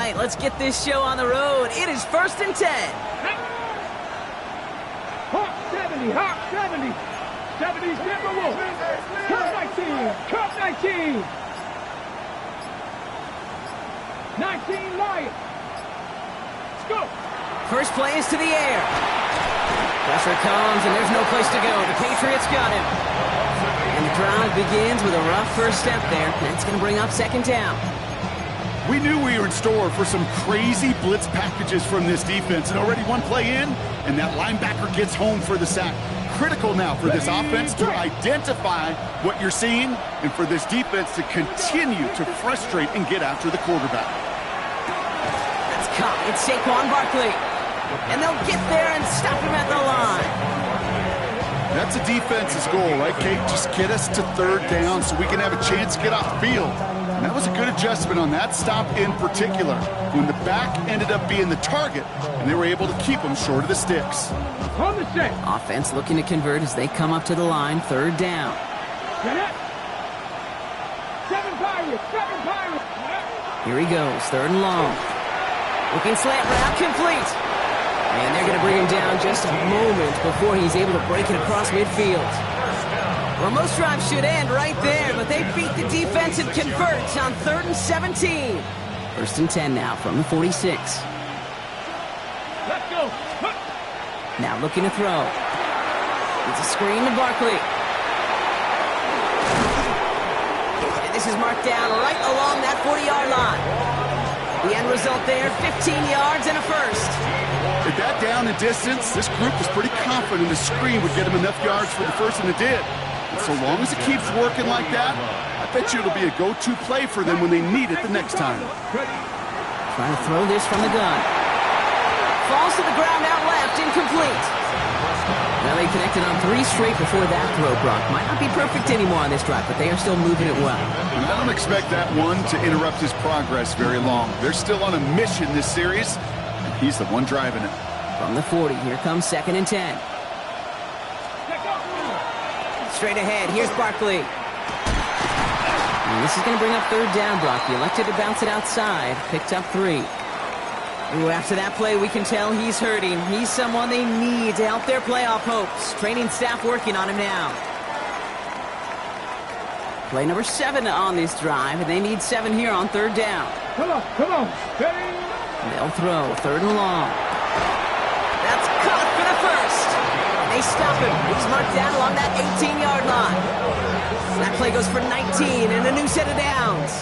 right, let's get this show on the road. It is 1st and 10. Hawk 70, Hawk 70. 70's Timberwolves. Cup 19, Cup 19. 19 Lions. Let's go. First play is to the air. Pressure comes, and there's no place to go. The Patriots got him. And the drive begins with a rough first step there. That's going to bring up 2nd down. We knew we were in store for some crazy blitz packages from this defense. And already one play in, and that linebacker gets home for the sack. Critical now for this offense to identify what you're seeing and for this defense to continue to frustrate and get after the quarterback. That's caught. It's Saquon Barkley. And they'll get there and stop him at the line. That's a defense's goal, right, Kate? Just get us to 3rd down so we can have a chance to get off the field. And that was a good adjustment on that stop in particular, when the back ended up being the target, and they were able to keep him short of the sticks. On the set. Offense looking to convert as they come up to the line, 3rd down. Get it. 7 Pirates, 7 Pirates. Here he goes, 3rd and long. Looking slant route, complete. And they're going to bring him down just a moment before he's able to break it across midfield. Well, most drives should end right there, but they beat the defense and convert on 3rd and 17. 1st and 10 now from the 46. Let's go. Now looking to throw. It's a screen to Barkley. And this is marked down right along that 40-yard line. The end result there, 15 yards and a first. With that down and distance, this group was pretty confident the screen would get them enough yards for the first, and it did. And so long as it keeps working like that, I bet you it'll be a go-to play for them when they need it the next time. Trying to throw this from the gun. Falls to the ground out left, incomplete. Well, they connected on 3 straight before that throw, Brock. Might not be perfect anymore on this drive, but they are still moving it well. And I don't expect that one to interrupt his progress very long. They're still on a mission this series, and he's the one driving it. From the 40, here comes 2nd and 10. Straight ahead, here's Barkley. And this is going to bring up 3rd down, Brock. He elected to bounce it outside, picked up 3. Ooh, after that play, we can tell he's hurting. He's someone they need to help their playoff hopes. Training staff working on him now. Play number 7 on this drive, and they need 7 here on 3rd down. Come on, come on. Steady. They'll throw 3rd and long. That's caught for the first. And they stop him. He's marked down along that 18-yard line. That play goes for 19 and a new set of downs.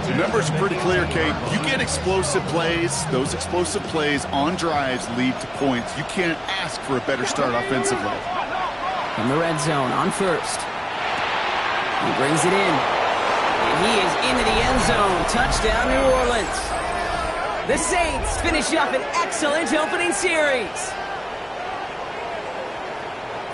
The numbers are pretty clear, Kate. You get explosive plays. Those explosive plays on drives lead to points. You can't ask for a better start offensively. From the red zone on 1st. He brings it in. And he is into the end zone. Touchdown, New Orleans. The Saints finish up an excellent opening series.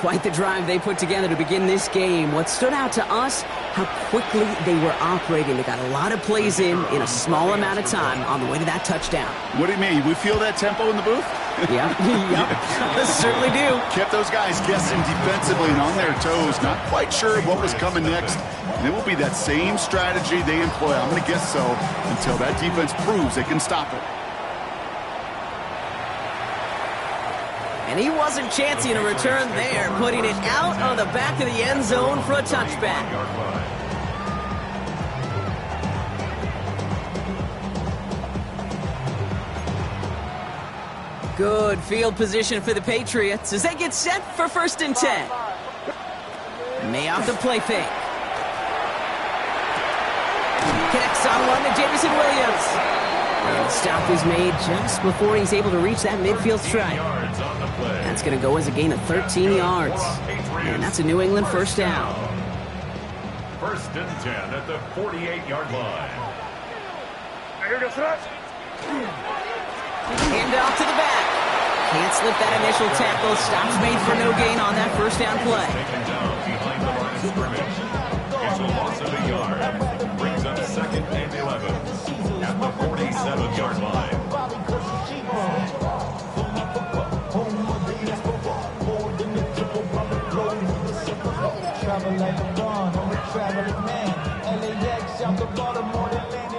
Quite the drive they put together to begin this game. What stood out to us, how quickly they were operating. They got a lot of plays in a small amount of time on the way to that touchdown. What do you mean? We feel that tempo in the booth? Yeah, certainly do. Kept those guys guessing defensively and on their toes, not quite sure what was coming next. And it will be that same strategy they employ, I'm going to guess so, until that defense proves they can stop it. And he wasn't chancing a return there, putting it out on the back of the end zone for a touchback. Good field position for the Patriots as they get set for 1st and 10. May off the play fake. Connects on one to Jameson Williams. And the stop is made just before he's able to reach that midfield stripe. That's going to go as a gain of 13 yards. And that's a New England 1st down. 1st and 10 at the 48-yard line. Hand off to the back. Can't slip that initial tackle. Stops made for no gain on that 1st down play. Taken down behind the line of scrimmage. It's a loss of a yard. Brings up 2nd and 11 at the 47-yard line.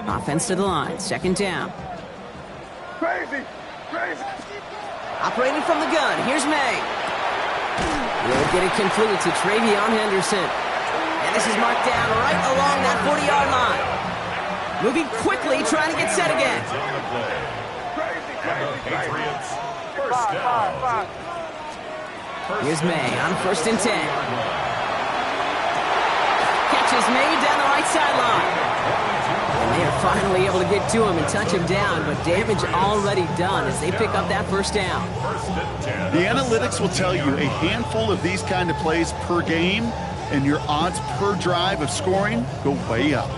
Offense to the line. 2nd down. Crazy. Crazy. Operating from the gun, here's May. He'll get it complete to Travion Henderson. And this is marked down right along that 40-yard line. Moving quickly, trying to get set again. Patriots, first down. Here's May on 1st and 10. Catch is made down the right sideline. And they are finally able to get to him and touch him down, but damage already done as they pick up that 1st down. The analytics will tell you a handful of these kind of plays per game, and your odds per drive of scoring go way up.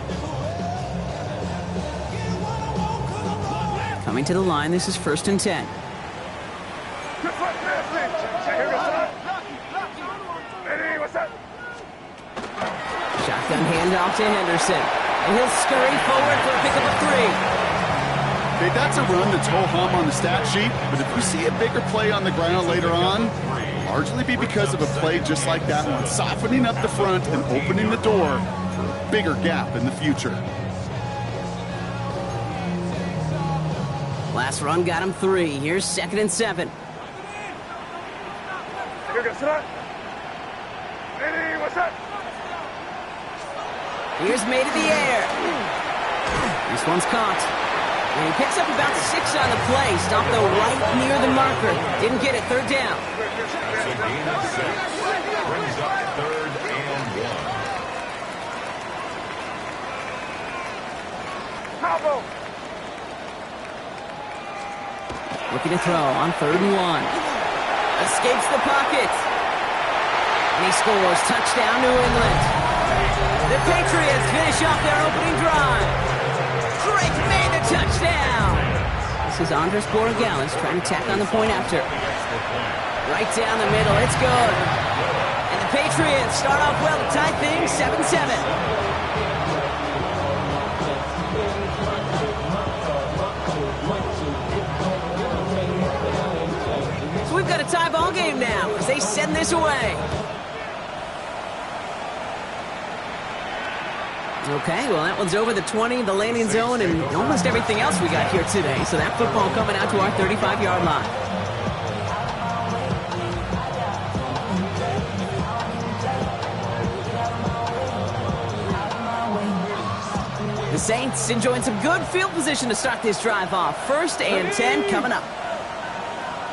Coming to the line, this is 1st and 10. Shotgun handoff to Henderson. And he'll scurry forward for a pickup of 3. Okay, that's a run that's ho-hum on the stat sheet, but if you see a bigger play on the ground later on, largely be because of a play just like that one, softening up the front and opening the door for a bigger gap in the future. Last run got him 3. Here's 2nd and 7. Here's May to the air. This one's caught. And he picks up about 6 on the play. Stopped though right near the marker. Didn't get it. 3rd down. It's a gain of 6. Brings up 3rd and 1. Looking to throw on 3rd and 1. Escapes the pocket. And he scores. Touchdown, New England. The Patriots finish off their opening drive. Drake made the touchdown. This is Andres Borregales trying to tack on the point after. Right down the middle. It's good. And the Patriots start off well to tie things 7-7. So we've got a tie ball game now as they send this away. Okay, well, that one's over the 20, the landing zone, and almost everything else we got here today. So that football coming out to our 35-yard line. The Saints enjoying some good field position to start this drive off. 1st and 10 coming up.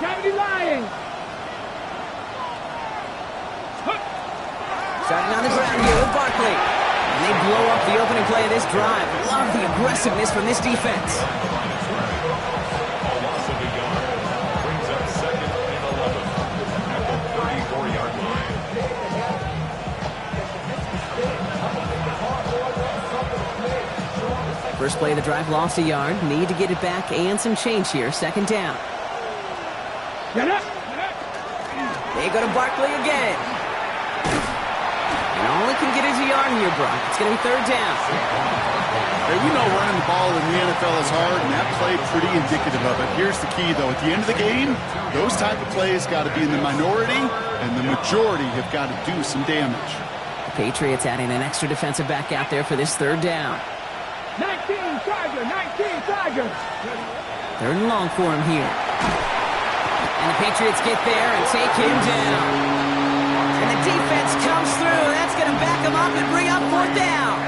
Cavity Lions. Starting on the ground here with Barkley. And they blow up the opening play of this drive. Love the aggressiveness from this defense. A loss of a yard. Brings up 2nd and 11 at the 34-yard line. First play of the drive lost a yard. Need to get it back and some change here. 2nd down. They go to Barkley again. And all he can get is a yard here, Brock. It's going to be 3rd down. Hey, we know running the ball in the NFL is hard, and that play pretty indicative of it. Here's the key, though. At the end of the game, those type of plays got to be in the minority, and the majority have got to do some damage. The Patriots adding an extra defensive back out there for this 3rd down. 19 Tiger, 19 Tiger. 3rd and long for him here. And the Patriots get there and take him down. And the defense comes through. That's going to back him up and bring up 4th down.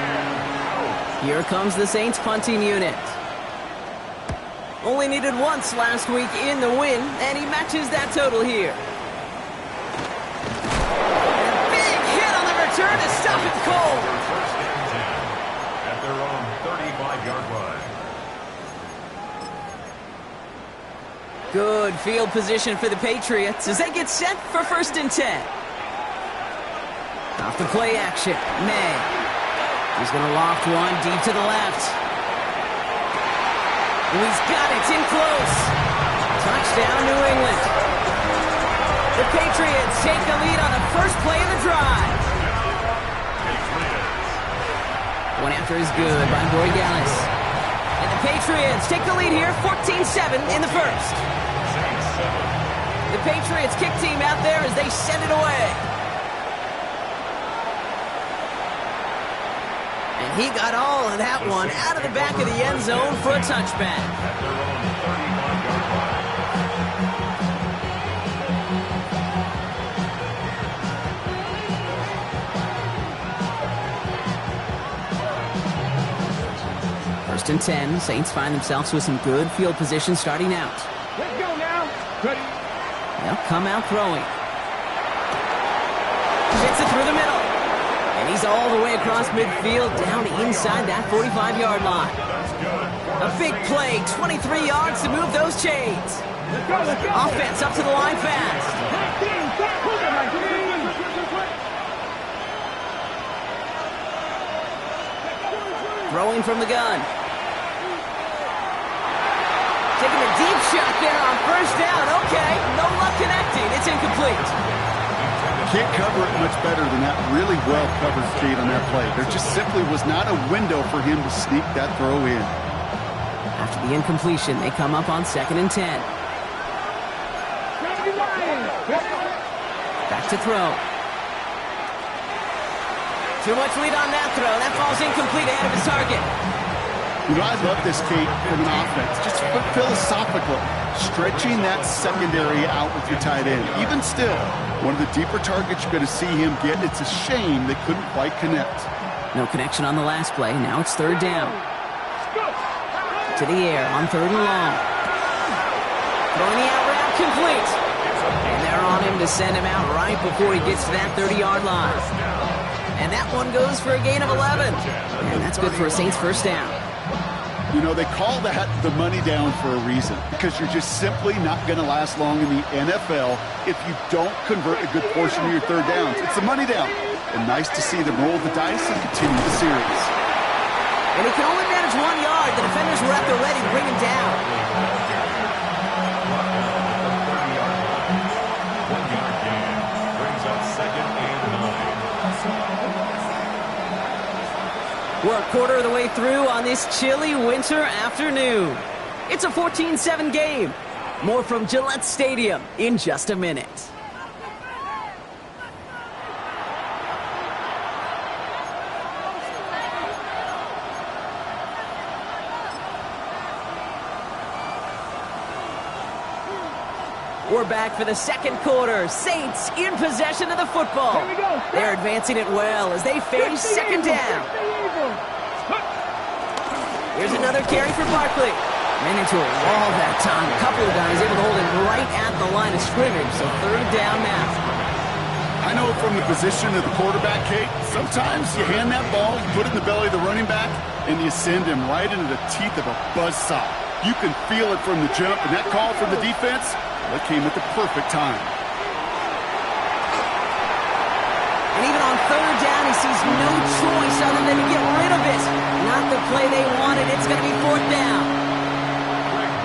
Here comes the Saints punting unit. Only needed once last week in the win, and he matches that total here. And a big hit on the return to stop it cold. 1st and 10 at their own 35-yard line. Good field position for the Patriots as they get set for 1st and 10. Off the play action, May. He's going to loft one deep to the left. And he's got it in close. Touchdown, New England. The Patriots take the lead on the first play of the drive. One after is good by Borregales. And the Patriots take the lead here, 14-7 in the first. The Patriots kick team out there as they send it away. And he got all of that one out of the back of the end zone for a touchback. At their own 35-yard and 10. Saints find themselves with some good field position starting out. Let's go now. Ready. They'll come out throwing. Hits it through the middle. And he's all the way across midfield, down inside that 45-yard line. A big play, 23 yards to move those chains. Let's go, let's go. Offense up to the line fast. 19, stop moving, 19. Throwing from the gun. Taking a deep shot there on first down. Okay, no luck connecting. It's incomplete. Can't cover it much better than that really well-covered feed on that play. There just simply was not a window for him to sneak that throw in. After the incompletion, they come up on 2nd and 10. Back to throw. Too much lead on that throw. That falls incomplete ahead of his target. You know, I love this, Kate, from an offense. Just philosophically, stretching that secondary out with your tight end. Even still, one of the deeper targets you're going to see him get. It's a shame they couldn't quite connect. No connection on the last play. Now it's 3rd down. To the air on 3rd and long. Throwing the out route complete. And they're on him to send him out right before he gets to that 30-yard line. And that one goes for a gain of 11. And that's good for a Saints first down. You know, they call that the money down for a reason, because you're just simply not going to last long in the NFL if you don't convert a good portion of your 3rd downs. It's the money down. And nice to see them roll the dice and continue the series. And he can only manage 1 yard. The defenders were at the ready to bring him down. We're a quarter of the way through on this chilly winter afternoon. It's a 14-7 game. More from Gillette Stadium in just a minute. We're back for the 2nd quarter. Saints in possession of the football. Here we go. They're advancing it well as they face 2nd down. Here's another carry for Barkley. Ran into a wall that time. A couple of guys able to hold him right at the line of scrimmage. So 3rd down now. I know from the position of the quarterback, Kate, sometimes you hand that ball, you put it in the belly of the running back, and you send him right into the teeth of a buzzsaw. You can feel it from the jump, and that call from the defense, that came at the perfect time. And even on 3rd down, he sees no choice other than to get rid of it. Not the play they wanted. It's going to be 4th down.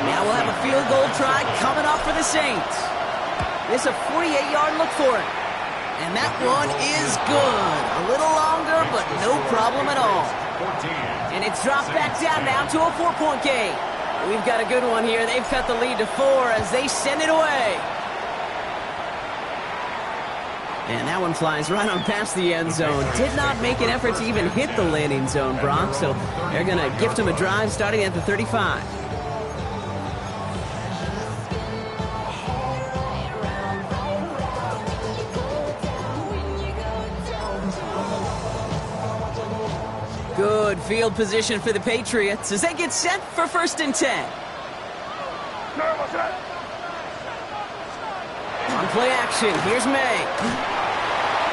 Now we'll have a field goal try coming up for the Saints. This is a 48-yard look for it. And that one is good. A little longer, but no problem at all. And it's dropped back down now to a 4-point game. We've got a good one here. They've cut the lead to 4 as they send it away. And that one flies right on past the end zone. Did not make an effort to even hit the landing zone, Brock. So they're going to gift him a drive starting at the 35. Good field position for the Patriots as they get set for 1st and 10. On play action, here's May.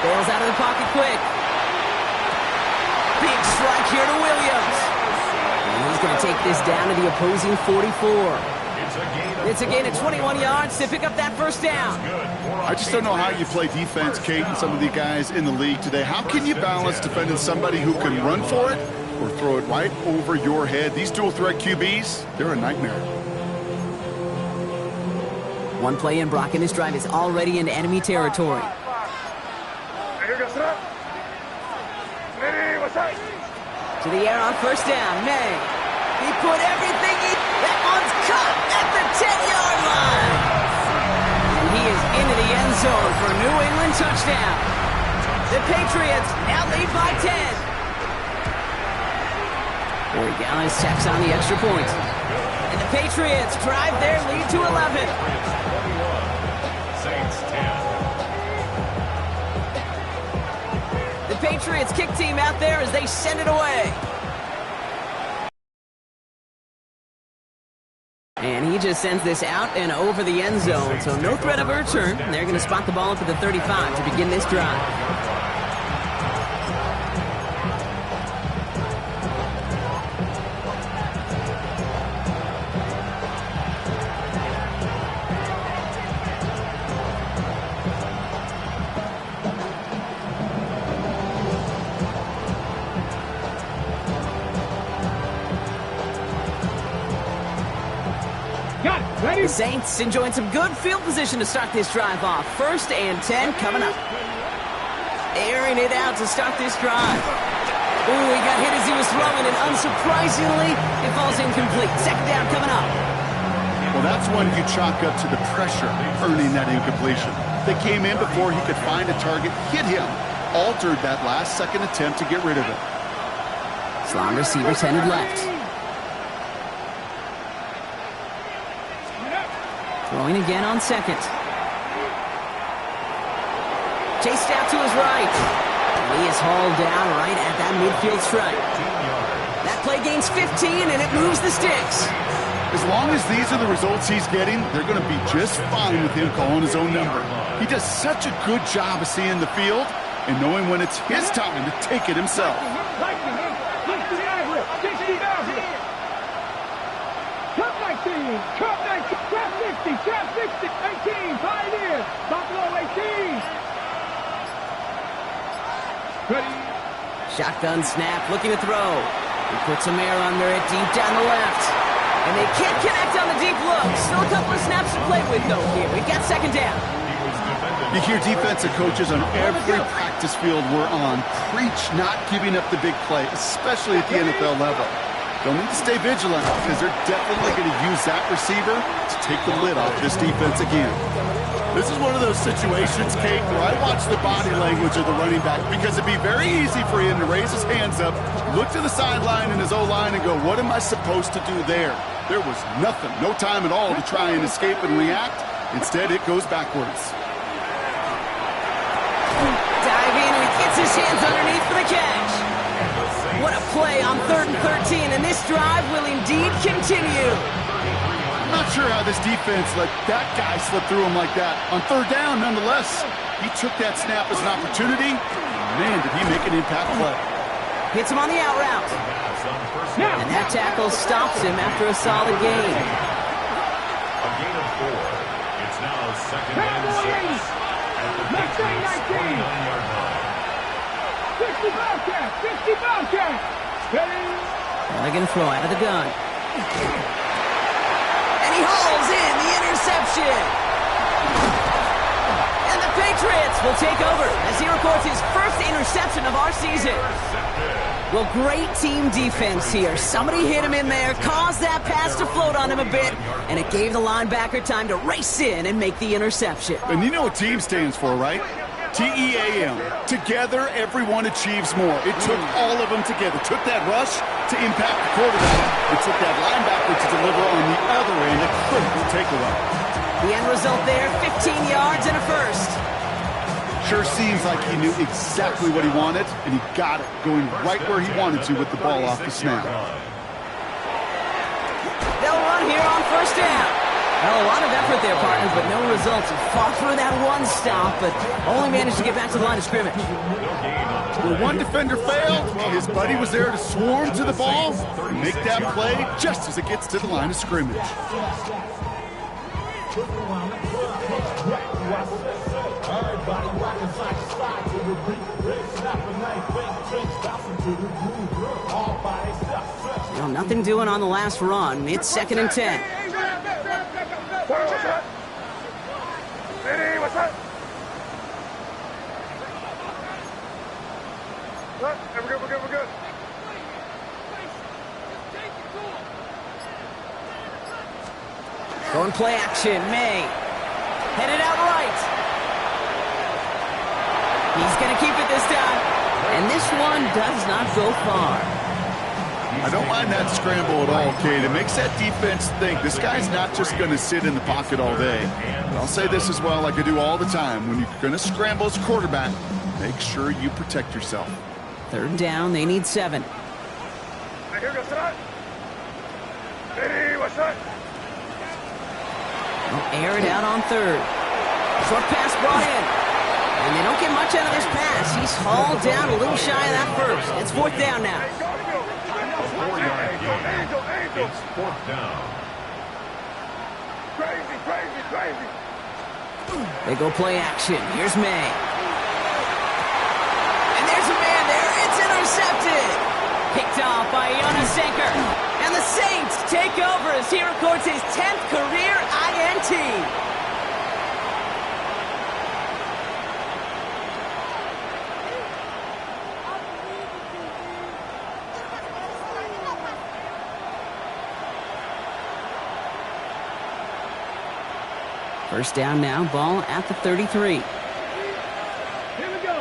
Bails out of the pocket quick. Big strike here to Williams. And he's going to take this down to the opposing 44. It's a gain of 21 yards to pick up that 1st down. I just don't know how you play defense, Kate, and some of the guys in the league today. How can you balance defending somebody who can run for it or throw it right over your head? These dual-threat QBs, they're a nightmare. One play in, Brock, and this drive is already into enemy territory. To the air on 1st down, May. He put everything that one's cut at the 10-yard line. And he is into the end zone for a New England touchdown. The Patriots now lead by 10. Corey Gallis tacks on the extra point. And the Patriots drive their lead to 11. Saints 10. The Patriots kick team out there as they send it away. just sends this out and over the end zone, so no threat of a return. They're going to spot the ball up at the 35 to begin this drive. The Saints enjoying some good field position to start this drive off. 1st and 10 coming up. Airing it out to start this drive. Ooh, he got hit as he was throwing, and unsurprisingly, it falls incomplete. 2nd down coming up. Well, that's one you chalk up to the pressure earning that incompletion. They came in before he could find a target, hit him, altered that last second attempt to get rid of it. Slot receivers headed left. Throwing again on 2nd. Chased out to his right. And he is hauled down right at that midfield stripe. That play gains 15, and it moves the sticks. As long as these are the results he's getting, they're going to be just fine with him calling his own number. He does such a good job of seeing the field and knowing when it's his time to take it himself. Cup 19, Cup 19, Trap 60, Trap 60, 18, Pioneer, Buffalo 18. Ready. Shotgun snap, looking to throw. He puts some air under it deep down the left. And they can't connect on the deep look. Still a couple of snaps to play with, though, here. We've got 2nd down. You hear defensive coaches on every practice field we're on preach not giving up the big play, especially at the NFL level. They'll need to stay vigilant because they're definitely going to use that receiver to take the lid off this defense again. This is one of those situations, Kate, where I watch the body language of the running back because it'd be very easy for him to raise his hands up, look to the sideline in his O-line and go, what am I supposed to do there? There was nothing, no time at all to try and escape and react. Instead, it goes backwards. Diving, and he gets his hands underneath for the catch. What a play on 3rd and 13, and this drive will indeed continue. I'm not sure how this defense let that guy slip through him like that. On 3rd down, nonetheless, he took that snap as an opportunity. Man, did he make an impact play. Hits him on the out route. And that tackle stops him after a solid gain. A gain of 4. It's now 2nd and 6. At the Patriots' 29-yard line. 60 Bobcat, 60 Bobcat. Ready. Mulligan throw out of the gun. And he hauls in the interception. And the Patriots will take over as he records his 1st interception of our season. Well, great team defense here. Somebody hit him in there, caused that pass to float on him a bit, and it gave the linebacker time to race in and make the interception. And you know what team stands for, right? T-E-A-M. Together, everyone achieves more. It took all of them together. It took that rush to impact the quarterback. It took that linebacker to deliver on the other end, a critical takeaway. The end result there, 15 yards and a 1st. Sure seems like he knew exactly what he wanted, and he got it, going right where he wanted to with the ball off the snap. They'll run here on 1st down. Well, a lot of effort there, partners, but no results. He fought through that one stop, but only managed to get back to the line of scrimmage. When one defender failed, his buddy was there to swarm to the ball and make that play just as it gets to the line of scrimmage. Well, nothing doing on the last run. It's 2nd and 10. What's up? Ready, what's up? What? We're good, we're good, we're good. Going play action, May. Headed out right. He's going to keep it this time. And this one does not go far. I don't mind that scramble at all, Kate. It makes that defense think this guy's not just going to sit in the pocket all day. But I'll say this as well, like I do all the time. When you're going to scramble as a quarterback, make sure you protect yourself. 3rd down, they need 7. Here goes that. Ready, what's that? air it out on third. Short pass brought in. And they don't get much out of this pass. He's hauled down a little shy of that first. It's fourth down now. A 4-yard gain. It's fourth down. Crazy. They go play action. Here's May. And there's a man there. It's intercepted. Picked off by Jonas Sanker. And the Saints take over as he records his 10th career INT. First down now, ball at the 33. Here we go.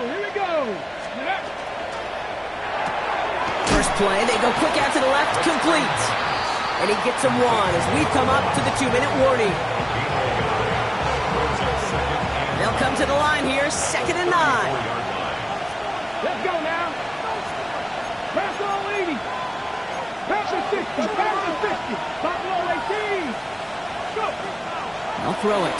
First play, they go quick out to the left, complete. And he gets him one as we come up to the 2-minute warning. They'll come to the line here, 2nd and 9. Let's go now. Pass all 80. Pass the 60. Pass the 50. Buffalo 18. Go. They'll throw it.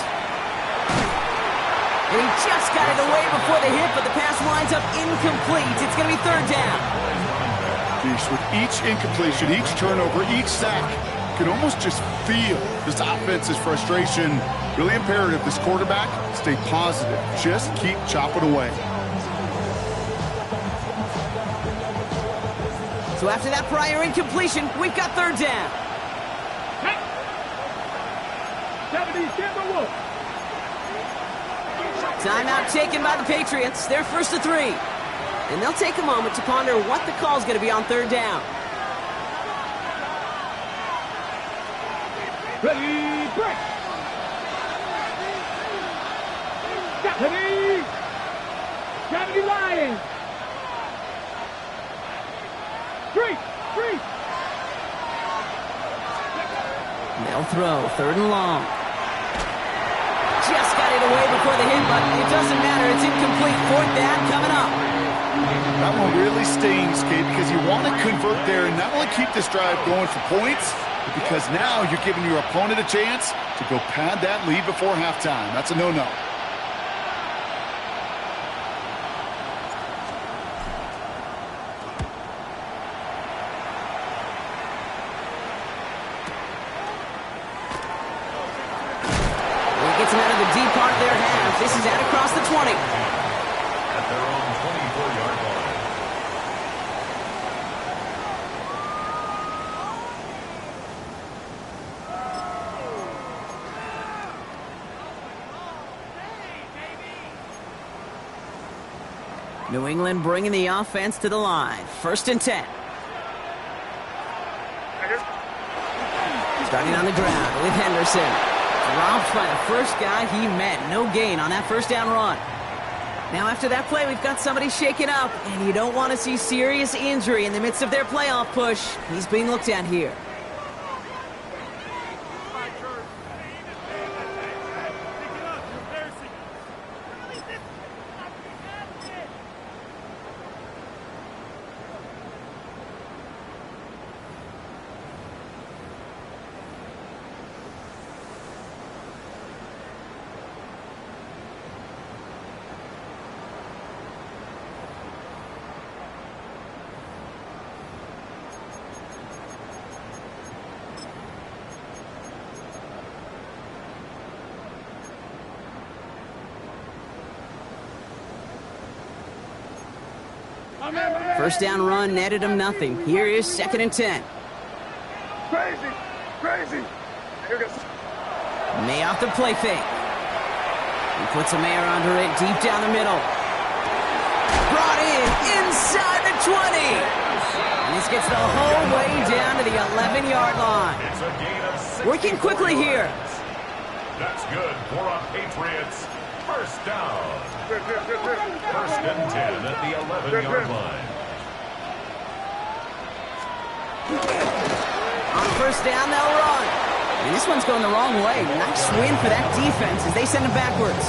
And he just got it away before the hit, but the pass winds up incomplete. It's going to be third down. With each incompletion, each turnover, each sack, you can almost just feel this offense's frustration. Really imperative, this quarterback, stay positive. Just keep chopping away. So after that prior incompletion, we've got third down. 70's get the wolf. Timeout taken by the Patriots. They're first to 3. And they'll take a moment to ponder what the call's going to be on third down. Ready, break. Ready. 70 Lions. 3. They'll throw, third and long. Just got it away before the hit, but it doesn't matter. It's incomplete. Fourth down coming up. That one really stings, Kate, because you want to convert there and not only keep this drive going for points, but because now you're giving your opponent a chance to go pad that lead before halftime. That's a no-no. Gets him out of the deep part of their half. This is out across the 20. At their own 24-yard line. New England bringing the offense to the line. First and 10. Starting on the ground with Henderson. Dropped by the first guy he met. No gain on that first down run. Now after that play, we've got somebody shaken up, and you don't want to see serious injury in the midst of their playoff push. He's being looked at here. First down run netted him nothing. Here is 2nd and 10. Crazy. Here goes. May off the play fake. He puts a Mayer under it deep down the middle. Brought in inside the 20. And this gets the whole way down to the 11-yard line. It's a gain of 6. Working quickly here. That's good for a Patriots. First down. First and 10 at the 11-yard line. On first down, they'll run. And this one's going the wrong way. Nice win for that defense as they send him backwards.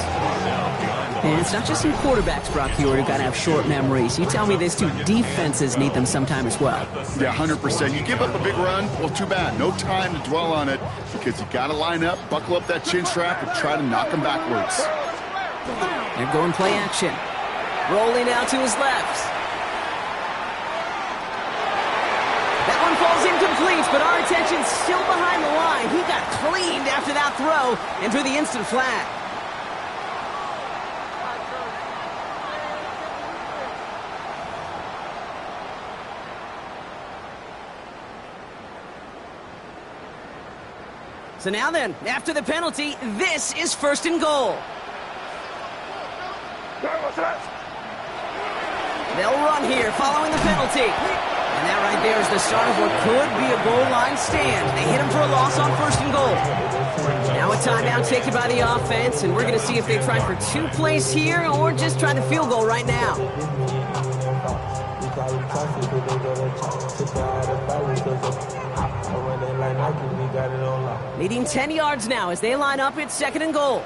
And it's not just some quarterbacks, Brock Huard, who got to have short memories. You tell me these two defenses need them sometime as well. Yeah, 100%. You give up a big run, well, too bad. No time to dwell on it because you got to line up, buckle up that chin strap, and try to knock them backwards. They're going play action. Rolling out to his left. That one falls incomplete, but our attention's still behind the line. He got cleaned after that throw and threw the instant flag. So now then, after the penalty, this is 1st and goal. They'll run here following the penalty. And that right there is the start of what could be a goal line stand. They hit him for a loss on 1st and goal. Now a timeout taken by the offense, and we're going to see if they try for 2 plays here or just try the field goal right now. Leading 10 yards now as they line up at 2nd and goal.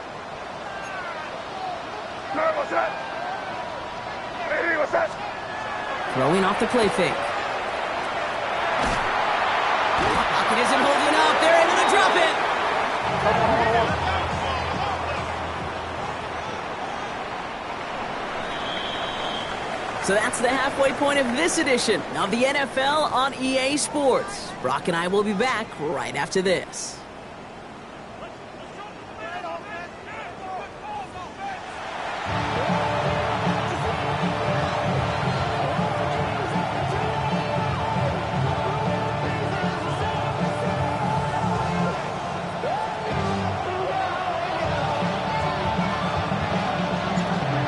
Throwing off the play fake. Pocket isn't holding up. They're able to drop it. So that's the halfway point of this edition of the NFL on EA Sports. Brock and I will be back right after this.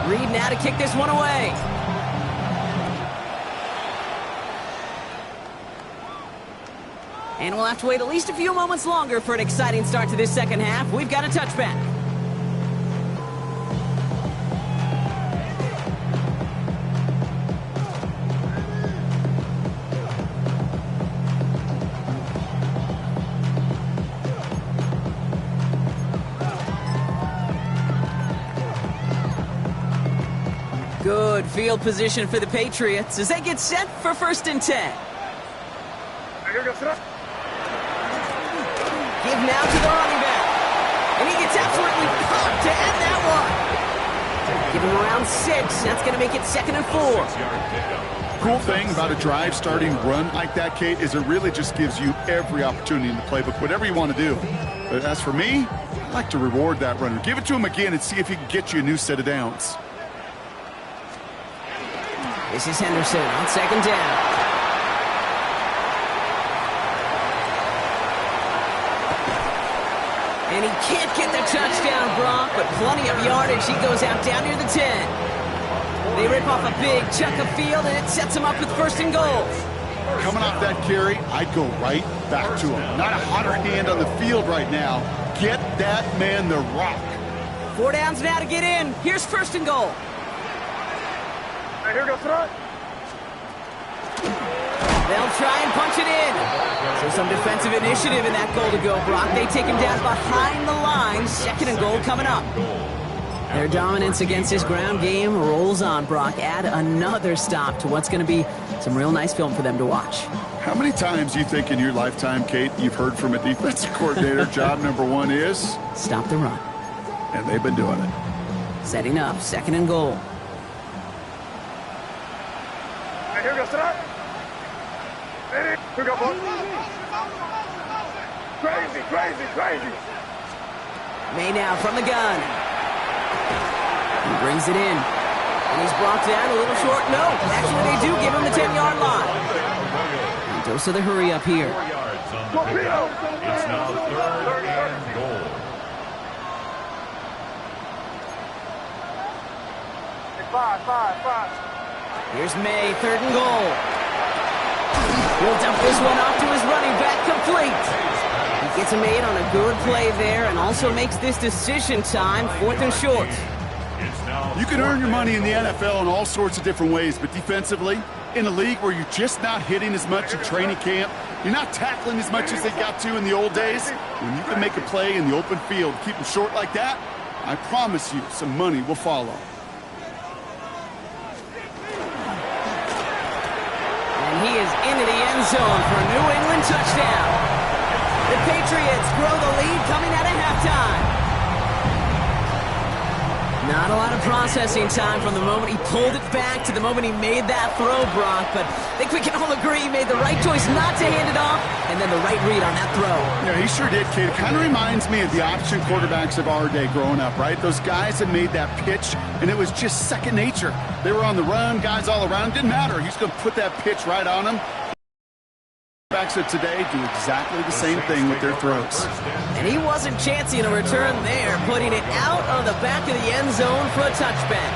Reed now to kick this one away. And we'll have to wait at least a few moments longer for an exciting start to this second half. We've got a touchback. Good field position for the Patriots as they get set for 1st and 10. Give now to the running back. And he gets absolutely popped to end that one. Give him around 6. That's going to make it 2nd and 4. Cool thing about a drive starting run like that, Kate, is it really just gives you every opportunity in the playbook, whatever you want to do. But as for me, I like to reward that runner. Give it to him again and see if he can get you a new set of downs. This is Henderson on 2nd down. And he can't get the touchdown, Brock, but plenty of yardage. He goes out down near the 10. They rip off a big chunk of field, and it sets him up with 1st and goal. Coming off that carry, I'd go right back to him. Not a hotter hand on the field right now. Get that man the rock. 4 downs now to get in. Here's 1st and goal. Here goes front. They'll try and punch it in. So some defensive initiative in that goal to go, Brock. They take him down behind the line. 2nd and goal coming up. Their dominance against this ground game rolls on, Brock. Add another stop to what's going to be some real nice film for them to watch. How many times do you think in your lifetime, Kate, you've heard from a defensive coordinator, job number 1 is? Stop the run. And they've been doing it. Setting up, 2nd and goal. Here goes front. Here we go, boys. Crazy, crazy, crazy. May now from the gun. He brings it in. And he's brought down a little short. No, actually they do give him the 10-yard line. And dose of the hurry up here. 4 yards on the pickup. It's now 3rd and goal. Five. Here's May, 3rd and goal. He'll dump this one off to his running back, complete. He gets a made on a good play there and also makes this decision time 4th and short. You can earn your money in the NFL in all sorts of different ways, but defensively, in a league where you're just not hitting as much in training camp, you're not tackling as much as they got to in the old days, when you can make a play in the open field, keep them short like that, I promise you some money will follow. And he is into the end zone for a New England touchdown. The Patriots grow the lead coming out of halftime. Not a lot of processing time from the moment he pulled it back to the moment he made that throw, Brock, but I think we can all agree he made the right choice not to hand it off, and then the right read on that throw. Yeah, he sure did, kid. It kind of reminds me of the option quarterbacks of our day growing up, right? Those guys that made that pitch, and it was just second nature. They were on the run, guys all around. Didn't matter. He's going to put that pitch right on them. Quarterbacks of today do exactly the same thing with their throws. And he wasn't chancing a return there, putting it out on the back of the end zone for a touchback.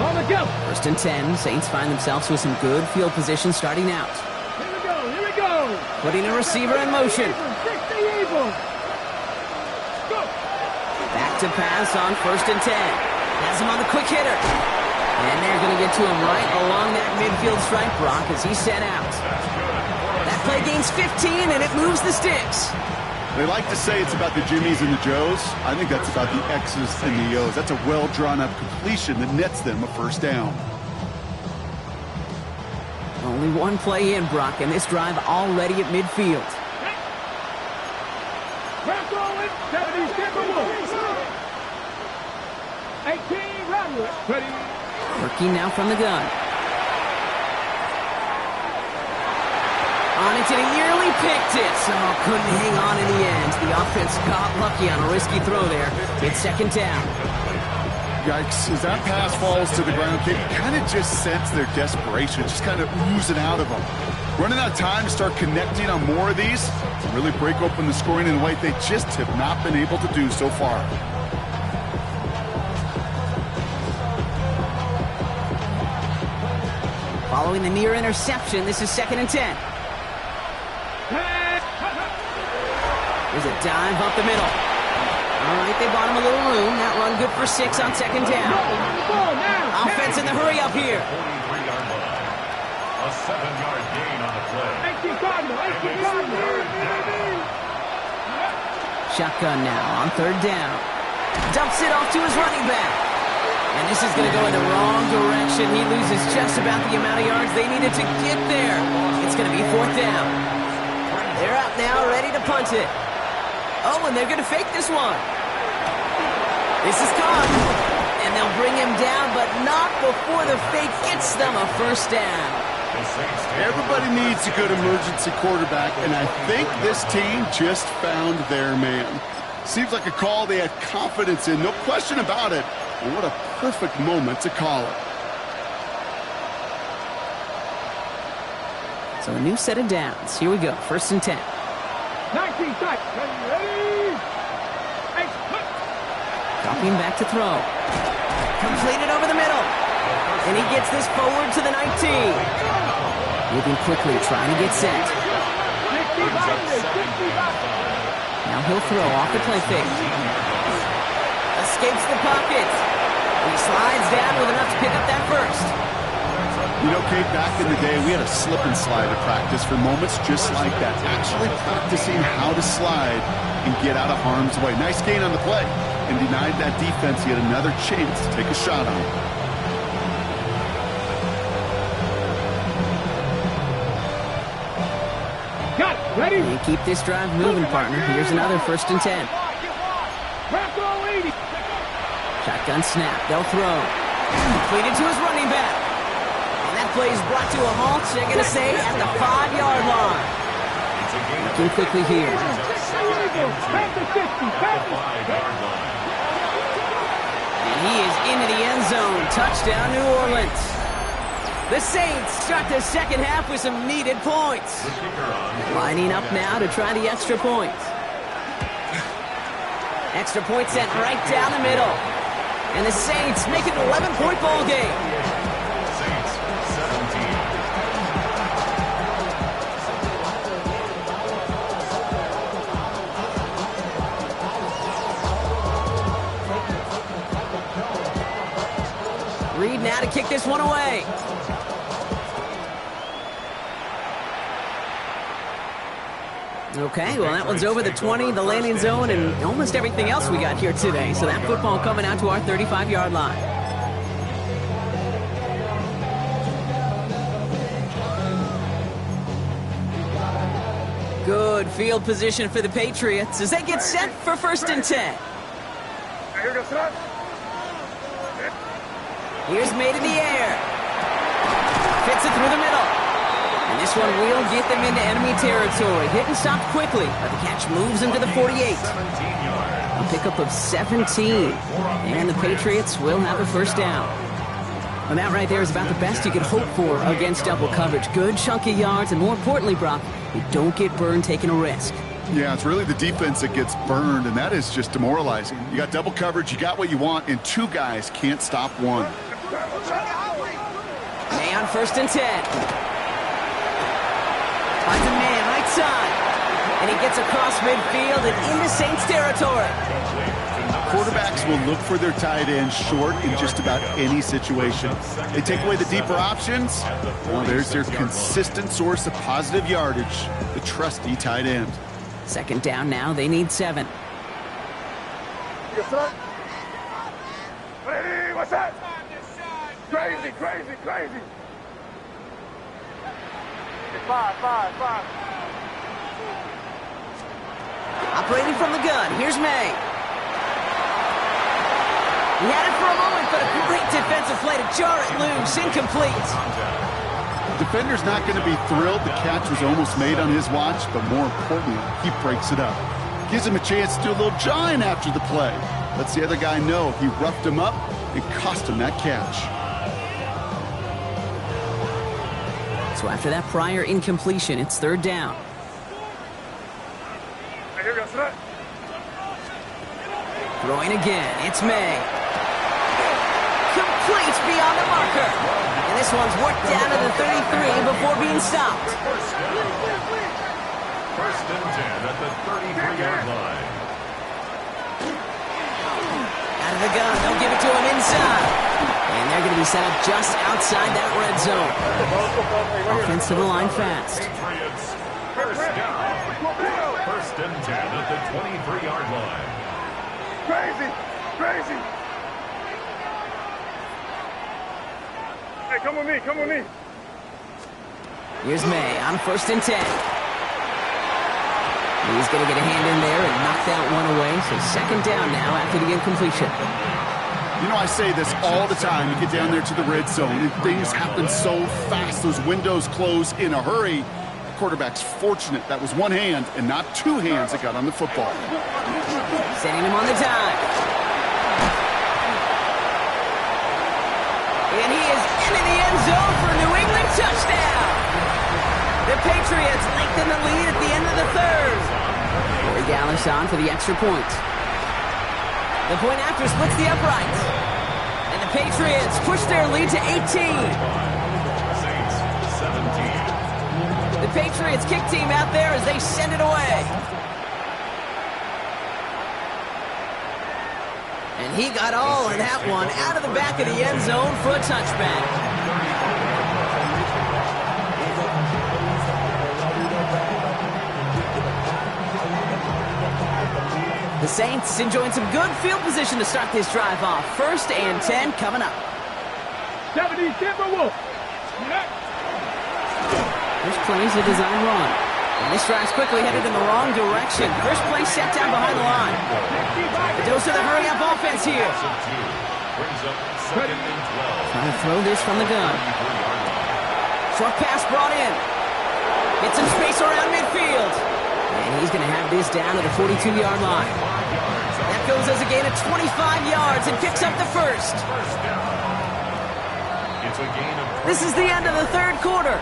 On the go. First and 10, Saints find themselves with some good field position starting out. Here we go. Here we go. Putting a receiver in motion. 60 evil. Go. Back to pass on first and 10. Has him on the quick hitter. And they're going to get to him right along that midfield stripe, Brock, as he's set out. That play gains 15, and it moves the sticks. They like to say it's about the Jimmies and the Joes. I think that's about the X's and the O's. That's a well-drawn-up completion that nets them a first down. Only one play in, Brock, and this drive already at midfield. Press rolling. 70 Timberwolves. 18 Rodwood. Ready. Working now from the gun. On it, and he nearly picked it. Oh, couldn't hang on in the end. The offense got lucky on a risky throw there. It's second down. Yikes, as that pass falls to the ground, kid, you kind of just sense their desperation, just kind of oozing out of them. Running out of time to start connecting on more of these, to really break open the scoring in a way they just have not been able to do so far. Following the near interception, this is second and 10. There's a dive up the middle. All right, they bought him a little room. That run good for 6 on second down. Offense in the hurry up here. 43-yard line. A 7-yard gain on the play. Shotgun now on third down. Dumps it off to his running back. And this is going to go in the wrong direction. He loses just about the amount of yards they needed to get there. It's going to be fourth down. They're out now, ready to punt it. Oh, and they're going to fake this one. This is caught. And they'll bring him down, but not before the fake gets them a first down. Everybody needs a good emergency quarterback, and I think this team just found their man. Seems like a call they had confidence in, no question about it. And what a perfect moment to call it. So a new set of downs. Here we go, first and 10. 19 strikes. Ready. Dropping back to throw. Completed over the middle. And he gets this forward to the 19. Moving quickly, trying to get set. Now he'll throw off the play fake. Escapes the pocket. He slides down with enough to pick up that first. You know, Kate, back in the day, we had a slip and slide at practice for moments just like that. Actually practicing how to slide and get out of harm's way. Nice gain on the play. And denied that defense yet another chance to take a shot on it. Got it. Ready. You keep this drive moving, partner. Here's another first and 10. Shotgun snap. They'll throw. Completed to his running back. And that play is brought to a halt, they're going to say, at the 5-yard line. Looking quickly here. And he is into the end zone. Touchdown, New Orleans. The Saints start the second half with some needed points. Lining up now to try the extra point. Extra point sent right down the middle. And the Saints make it an 11-point ball game. Saints 17. to kick this one away. Okay, well, that one's over the 20, the landing zone, and almost everything else we got here today. So that football coming out to our 35-yard line. Good field position for the Patriots as they get set for 1st and 10. Here's made in the air. Fits it through the middle. And this one will get them into enemy territory. Hit and stop quickly, but the catch moves him to the 48. A pickup of 17. And the Patriots will have a 1st down. And that right there is about the best you could hope for against double coverage. Good chunky yards, and more importantly, Brock, you don't get burned taking a risk. Yeah, it's really the defense that gets burned, and that is just demoralizing. You got double coverage, you got what you want, and 2 guys can't stop one. May on 1st and 10. Finds a man right side. And he gets across midfield and into Saints territory. Quarterbacks will look for their tight end short in just about any situation. They take away the deeper options. Well, there's their consistent source of positive yardage, the trusty tight end. 2nd down now. They need 7. Hey, what's that? Crazy. 5. Operating from the gun. Here's May. He had it for a moment, but a great defensive play to jar it loose. Incomplete. Defender's not going to be thrilled the catch was almost made on his watch, but more importantly, he breaks it up. Gives him a chance to do a little jawing after the play. Lets the other guy know he roughed him up and cost him that catch. So after that prior incompletion, it's 3rd down. Throwing again, it's May. Complete beyond the marker. And this one's worked down to the 33 before being stopped. 1st and 10 at the 33-yard line. Out of the gun, they'll give it to him inside. And they're going to be set up just outside that red zone. Offense to the line fast. Patriots, 1st down. 1st and 10 at the 23-yard line. Crazy. Hey, come with me. Here's May on 1st and 10. He's going to get a hand in there and knock that one away. So 2nd down now after the incompletion. You know, I say this all the time. You get down there to the red zone, and things happen so fast. Those windows close in a hurry. The quarterback's fortunate that was 1 hand and not 2 hands that got on the football. Setting him on the dive. And he is into the end zone for a New England touchdown. The Patriots lengthen the lead at the end of the 3rd. Corey Dallas on for the extra point. The point after splits the uprights. And the Patriots push their lead to 18. Saints, 17. The Patriots kick team out there as they send it away. And he got all of that one out of the back of the end zone for a touchback. The Saints enjoying some good field position to start this drive off. 1st and 10 coming up. 70 Timberwolves. First plays a design run. And this drive's quickly headed in the wrong direction. First play set down behind the line. The dose of the hurry-up offense here. Trying to throw this from the gun. Short pass brought in. Gets some space around midfield. And he's going to have this down to the 42-yard line. That goes as a gain of 25 yards and picks up the 1st. This is the end of the 3rd quarter.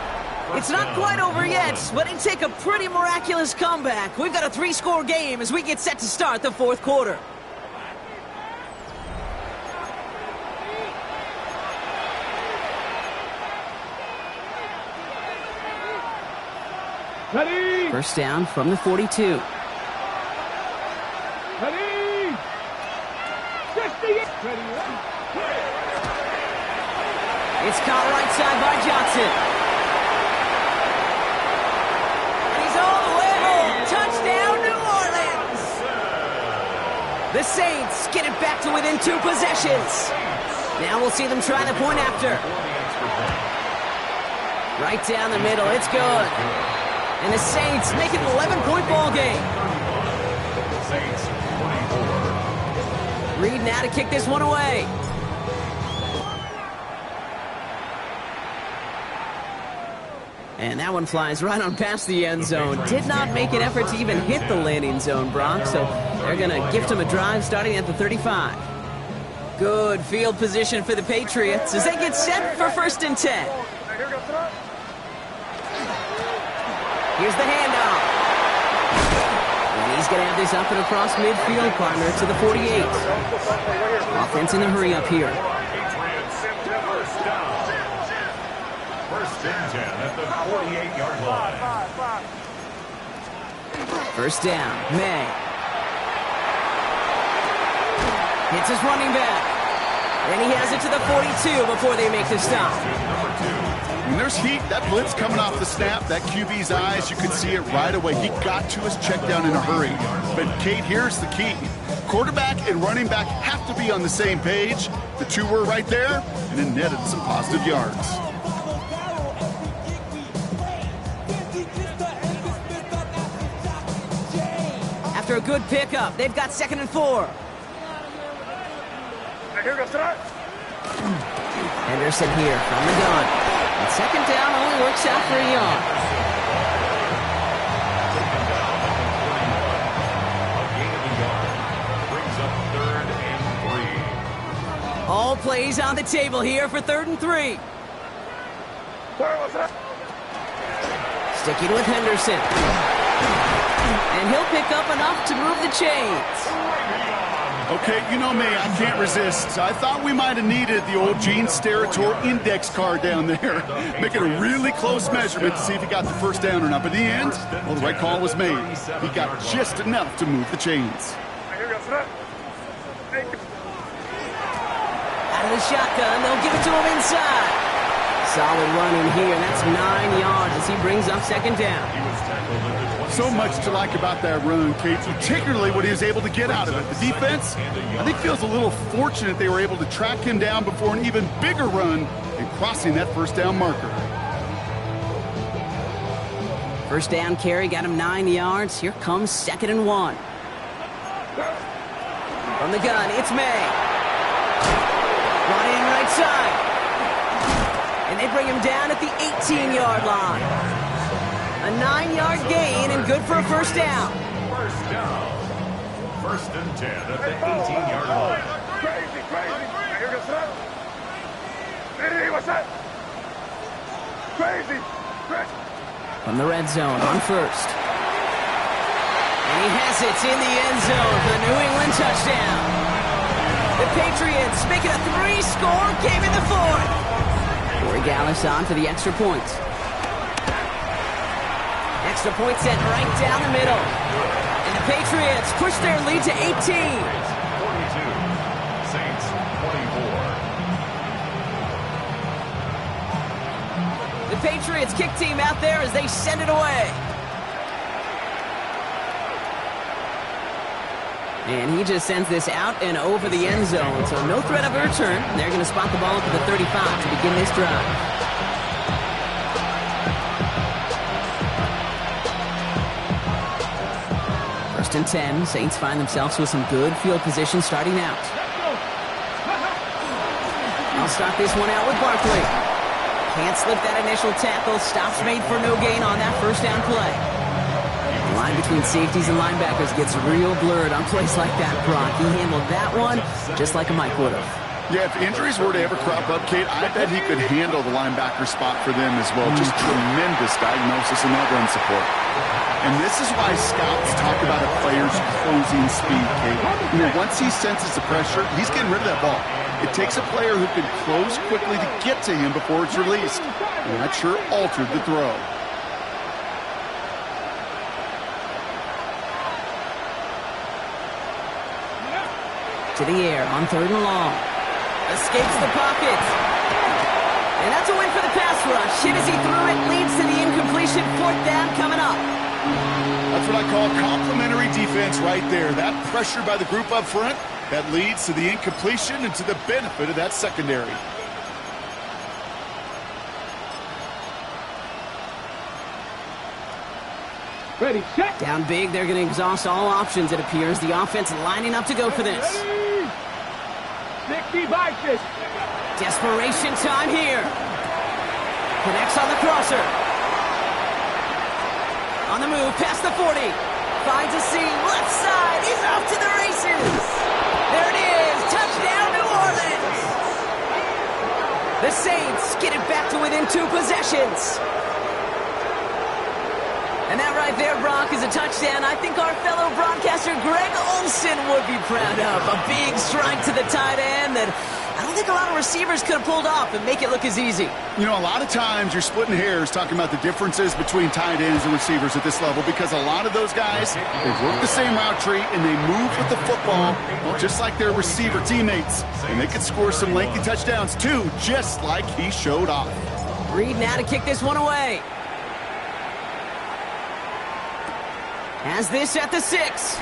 It's not quite over yet, but it take a pretty miraculous comeback. We've got a 3-score game as we get set to start the 4th quarter. Ready. 1st down from the 42. Ready. 68. Ready. right side by Johnson. And he's all the way home. Touchdown, New Orleans. The Saints get it back to within 2 possessions. Now we'll see them try the point after. Right down the middle, it's good. And the Saints make it an 11-point ball game. Saints 24. Reed now to kick this one away. And that one flies right on past the end zone. Did not make an effort to even hit the landing zone, Brock, so they're going to gift him a drive starting at the 35. Good field position for the Patriots as they get set for 1st and 10. Here's the handoff. And he's going to have this up and across midfield, partner, to the 48. Offense in a hurry up here. Patriots, first down. 1st and 10 at the 48-yard line. 1st down, May. Hits his running back. And he has it to the 42 before they make the stop. When there's heat, that blitz coming off the snap, that QB's eyes, you could see it right away. He got to his check down in a hurry. But, Kate, here's the key. Quarterback and running back have to be on the same page. The two were right there, and it netted some positive yards. After a good pickup, they've got 2nd and 4. Henderson here from the gun. And 2nd down only works out for a yard. Taken down at the 41. A gain of a yard. Brings up 3rd and 3. All plays on the table here for 3rd and 3. Sticking with Henderson. And he'll pick up enough to move the chains. Okay, you know me, I can't resist. I thought we might have needed the old Gene Steratore index card down there. Making a really close measurement to see if he got the 1st down or not. But in the end, well, the right call was made. He got just enough to move the chains. Out of the shotgun, they'll give it to him inside. Solid run in here, and that's 9 yards as he brings up 2nd down. He was tackled at the 26. So much to like about that run, Kate, particularly what he was able to get out of it. The defense, I think, feels a little fortunate they were able to track him down before an even bigger run and crossing that 1st down marker. 1st down carry got him 9 yards. Here comes 2nd and 1. From the gun, it's May. Running right side. And they bring him down at the 18-yard line. A 9-yard gain and good for a 1st down. 1st down. 1st and 10 at the 18-yard line. From the red zone on 1st. And he has it in the end zone for the New England touchdown. The Patriots make it a 3-score game in the 4th. Corey Gallis on for the extra point. Extra point set right down the middle. And the Patriots push their lead to 18. 42. Saints 24. The Patriots kick team out there as they send it away. And he just sends this out and over the end zone. So no threat of a return. They're going to spot the ball at the 35 to begin this drive. 1st and 10. Saints find themselves with some good field position starting out. I'll start this one out with Barkley. Can't slip that initial tackle. Stops made for no gain on that 1st down play. The line between safeties and linebackers gets real blurred on plays like that, Brock. He handled that one just like a Mike would have. Yeah, if injuries were to ever crop up, Kate, I bet he could handle the linebacker spot for them as well. Just tremendous diagnosis in that run support. And this is why scouts talk about a player's closing speed, Kate. You know, once he senses the pressure, he's getting rid of that ball. It takes a player who can close quickly to get to him before it's released. And that sure altered the throw. To the air on 3rd and long. Escapes the pocket. And that's a win for the pass rush. Hit as he threw it, leads to the incompletion. 4th down coming up. That's what I call complementary defense right there. That pressure by the group up front, that leads to the incompletion and to the benefit of that secondary. Ready, set. Down big, they're going to exhaust all options, it appears. The offense lining up to go for this. 60 boxes. Desperation time here. Connects on the crosser. On the move, past the 40. Finds a seam, left side. He's off to the races. There it is. Touchdown, New Orleans. The Saints get it back to within 2 possessions. And that right there, Brock, is a touchdown I think our fellow broadcaster Greg Olsen would be proud of. A big strike to the tight end that I don't think a lot of receivers could have pulled off and make it look as easy. You know, a lot of times you're splitting hairs talking about the differences between tight ends and receivers at this level because a lot of those guys, they work the same route tree and they move with the football, well, just like their receiver teammates. And they can score some lengthy touchdowns too, just like he showed off. Reed now to kick this one away. Has this at the 6.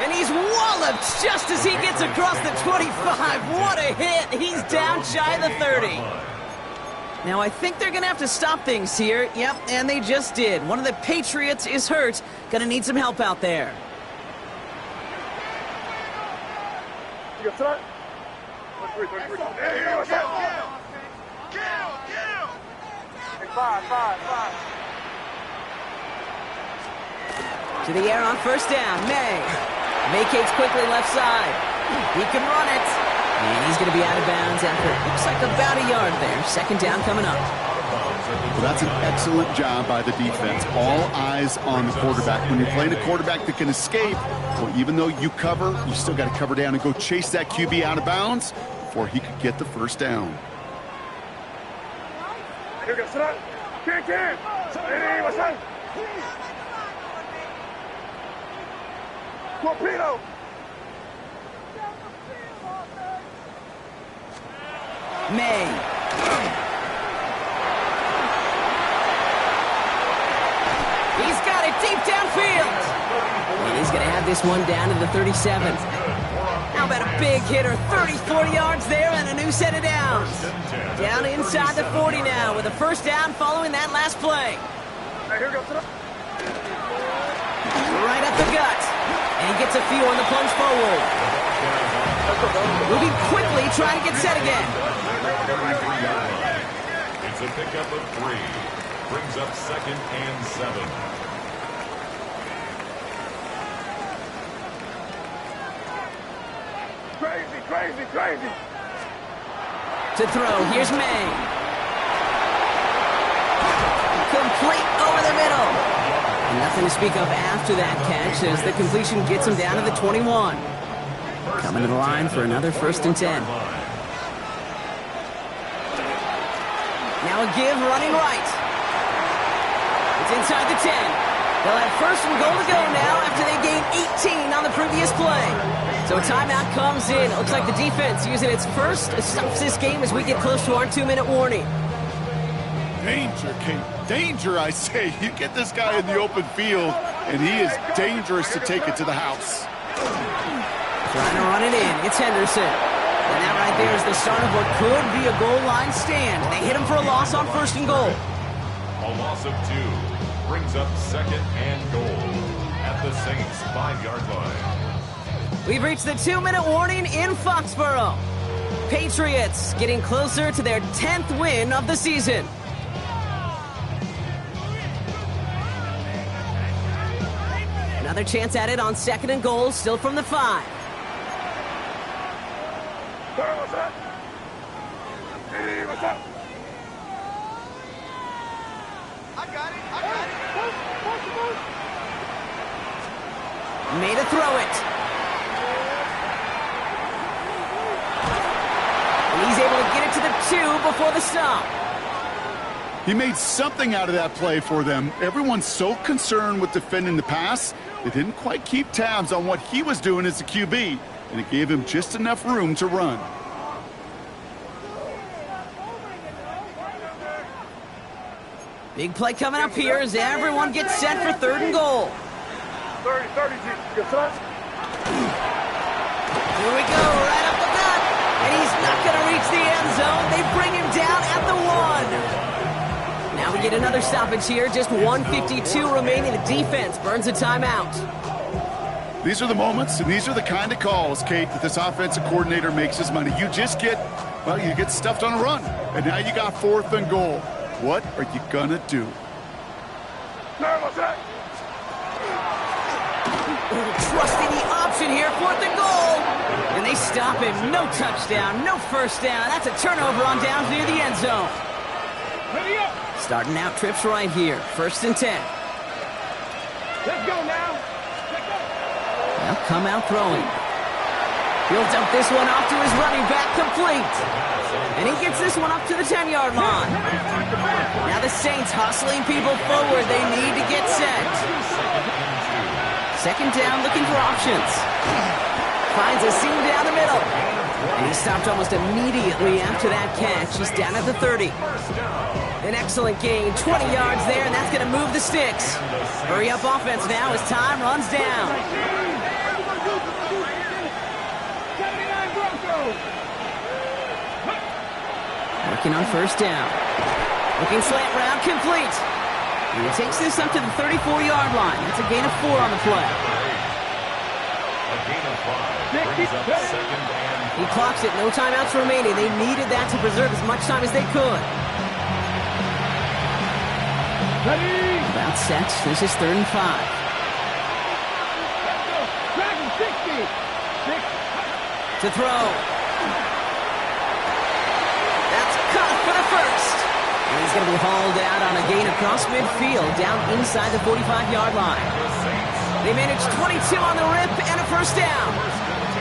And he's walloped just as he gets across the 25. What a hit. He's down shy of the 30. Now, I think they're going to have to stop things here. Yep, and they just did. One of the Patriots is hurt. Going to need some help out there. To the air on 1st down. May vacates quickly left side. He can run it. And he's going to be out of bounds after it looks like about a yard there. 2nd down coming up. Well, that's an excellent job by the defense. All eyes on the quarterback. When you're playing a quarterback that can escape, well, even though you cover, you still got to cover down and go chase that QB out of bounds before he could get the 1st down. Torpedo! May. He's got it deep downfield. And he's going to have this one down to the 37. How about a big hitter? 34 yards there and a new set of downs. Down inside the 40 now with a 1st down following that last play. Right up the gut. And he gets a few on the plunge forward. Moving quickly, trying to get set again. It's a pickup of 3. Brings up 2nd and 7. Crazy. To throw, here's May. Complete over the middle. And nothing to speak of after that catch as the completion gets him down to the 21. Coming to the line for another 1st and 10. Now a give running right. It's inside the 10. They'll have 1st and goal to go now after they gained 18 on the previous play. So a timeout comes in. It looks like the defense using its first stops this game as we get close to our 2-minute warning. Danger, Kate. Danger, I say. You get this guy in the open field, and he is dangerous to take it to the house. Trying to run it in. It's Henderson. And that right there is the start of what could be a goal line stand. They hit him for a loss on 1st and goal. A loss of 2 brings up 2nd and goal at the Saints' 5-yard line. We've reached the 2-minute warning in Foxborough. Patriots getting closer to their 10th win of the season. Another chance at it on 2nd and goal, still from the 5. What's up? Hey, what's up? I got it. Made a throw it. And he's able to get it to the 2 before the stop. He made something out of that play for them. Everyone's so concerned with defending the pass, they didn't quite keep tabs on what he was doing as a QB, and it gave him just enough room to run. Big play coming up here as everyone gets set for 3rd and goal. 30, your son. Here we go, right up the gut. And he's not going to reach the end zone. They bring him down at the 1. Now we get another stoppage here. Just 1:52 remaining. The defense burns a timeout. These are the moments, and these are the kind of calls, Kate, that this offensive coordinator makes his money. You just get, well, you get stuffed on a run. And now you got 4th and goal. What are you going to do? Trusting the option here, 4th and goal. And they stop him. No touchdown, no first down. That's a turnover on downs near the end zone. Ready up. Starting out trips right here. 1st and 10. Let's go now. Let's go. Now come out throwing. He'll dump this one off to his running back, complete. And he gets this one up to the 10-yard line. Now the Saints hustling people forward. They need to get set. 2nd down, looking for options. Finds a seam down the middle. And he stopped almost immediately after that catch. He's down at the 30. An excellent gain, 20 yards there, and that's going to move the sticks. Hurry up offense now as time runs down. 79 Broncos. Working on 1st down. Looking slant route, complete. And he takes this up to the 34-yard line. That's a gain of 4 on the play. A gain of 5 brings up 2nd and He clocks it, no timeouts remaining. They needed that to preserve as much time as they could. Ready. About set. This is 3rd and 5. Let's go. Dragon 60. 6. To throw. That's caught for the first. And he's going to be hauled out on a gain across midfield, down inside the 45-yard line. They managed 22 on the rip and a first down.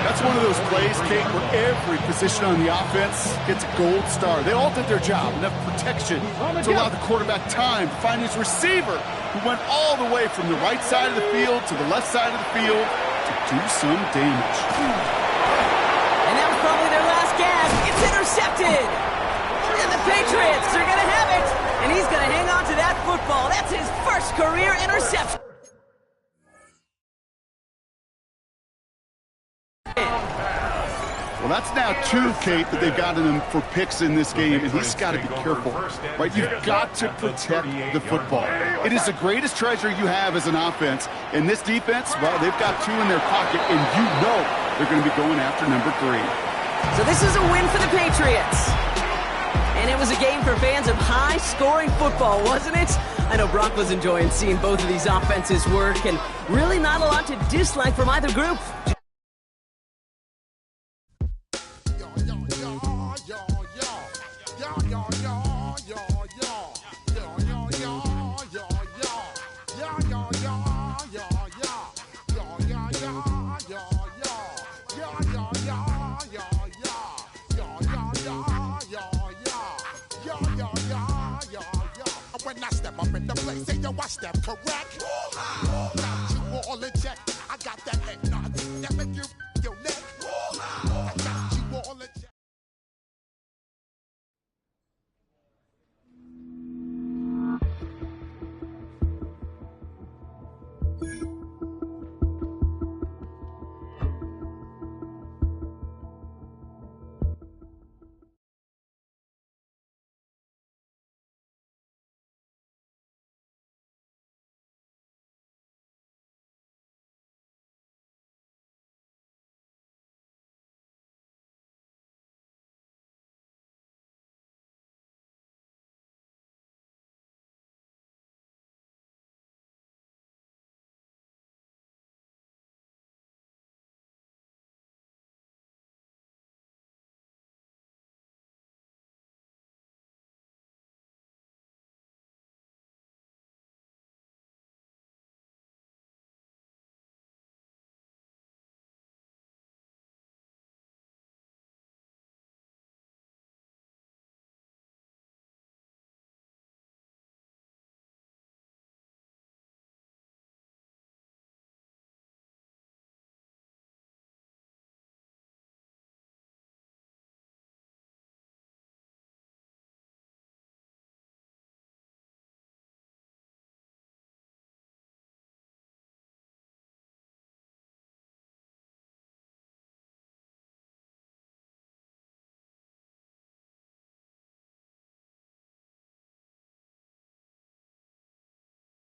That's one of those plays, Kate, where every position on the offense gets a gold star. They all did their job. Enough protection to allow the quarterback time to find his receiver, who went all the way from the right side of the field to the left side of the field to do some damage. And that was probably their last gasp. It's intercepted. And the Patriots are going to have it. And he's going to hang on to that football. That's his first career interception. Well, that's now 2, Kate, that they've gotten him for picks in this game, and he's got to be careful, right? You've got to protect the football. It is the greatest treasure you have as an offense, and this defense, well, they've got 2 in their pocket, and you know they're going to be going after number 3. So this is a win for the Patriots. And it was a game for fans of high-scoring football, wasn't it? I know Brock was enjoying seeing both of these offenses work, and really not a lot to dislike from either group. When I step up in the place, say yo, I step correct. Got you all in check. I got that head nod.